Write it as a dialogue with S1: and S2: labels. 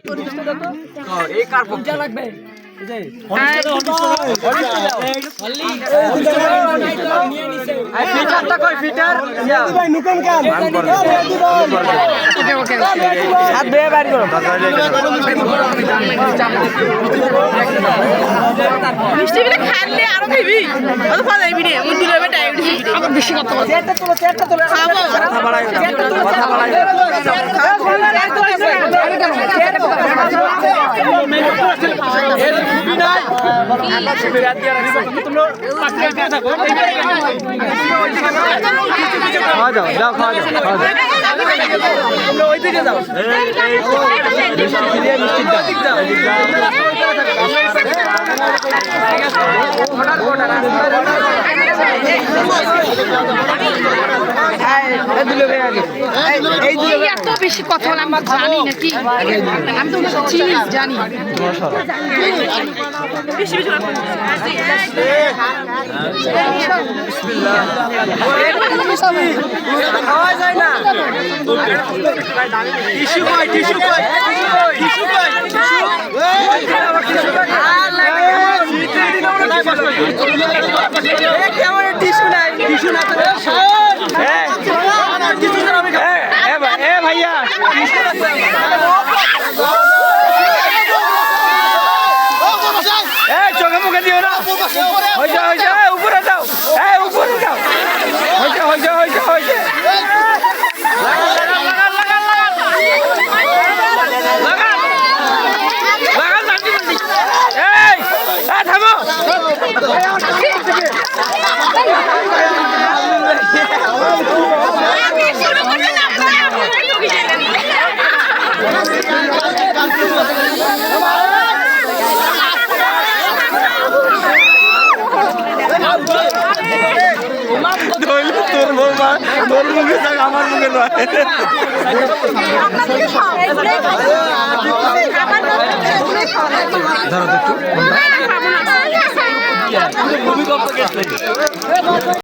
S1: এই কার পক্ষে লাগবে
S2: মিষ্টি বিলে খাইলে আরো খাইবি অত খাওয়া যাইবি রে মুই দিলে ডায়াবেটিস আমার বেশি কথা বল চেটটা তোলে খাবো কথা বাড়াই কথা বাড়াই
S1: এর খুবই নাই আল্লাহ সুবিরাত দিয়া রাখছে তোমরা পাকড়ে দিয়ে থাকো খাওয়া যাও যাও খাওয়া যাও তোমরা ওই দিকে যাও মিষ্টি দিয়ে মিষ্টি দাও
S2: এত বেশি কথা বলে আমরা জানি নাকি আমি তো চিনি জানি বেশি বেশি
S1: খাওয়া যায় না টিস্যু কই টিস্যু কই টিস্যু কই কেমন টিস্যু নাই টিস্যু না ভাইয়া চোখে মুখে দিও না হয়েছে উপরে যাও উপরে যাও হয়েছে থামো তোর মুখে থাক আমার মুখে নয় ধরো তো একটু